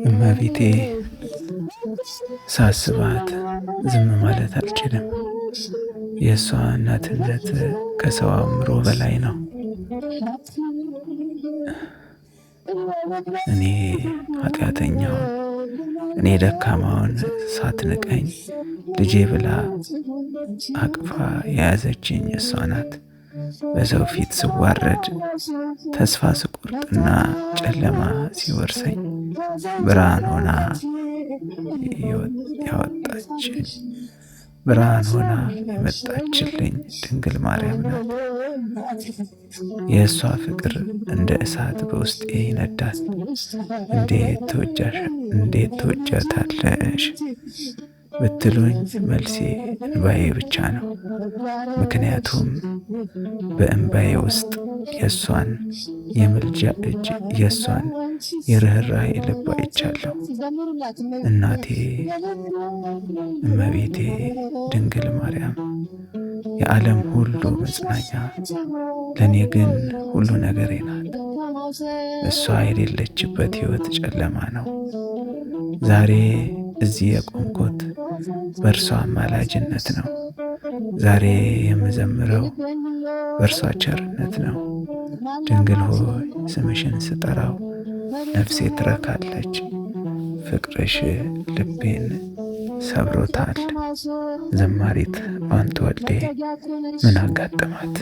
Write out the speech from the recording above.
እመቤቴ ሳስባት ዝም ማለት አልችልም። የእሷ እናትነት ከሰው አእምሮ በላይ ነው። እኔ ኃጢአተኛውን እኔ ደካማውን ሳትንቀኝ ልጄ ብላ አቅፋ የያዘችኝ እሷ ናት። በሰው ፊት ስዋረድ ተስፋ ስቆርጥና ጨለማ ሲወርሰኝ ብርሃን ሆና ያወጣችኝ ብርሃን ሆና የመጣችልኝ ድንግል ማርያም ናት። የእሷ ፍቅር እንደ እሳት በውስጤ ይነዳል። እንዴት ትወጃታለሽ ብትሉኝ መልሴ እንባዬ ብቻ ነው። ምክንያቱም በእንባዬ ውስጥ የእሷን የምልጃ እጅ የእሷን የርኅራኄ ልብ አይቻለሁ። እናቴ እመቤቴ ድንግል ማርያም የዓለም ሁሉ መጽናኛ፣ ለእኔ ግን ሁሉ ነገሬ ናት። እሷ የሌለችበት ሕይወት ጨለማ ነው። ዛሬ እዚህ የቆምኩት በእርሷ አማላጅነት ነው። ዛሬ የምዘምረው በእርሷ ቸርነት ነው። ድንግል ሆይ ስምሽን ስጠራው ነፍሴ ትረካለች። ፍቅርሽ ልቤን ሰብሮታል። ዘማሪት ባንትወልዴ ምን አጋጠማት?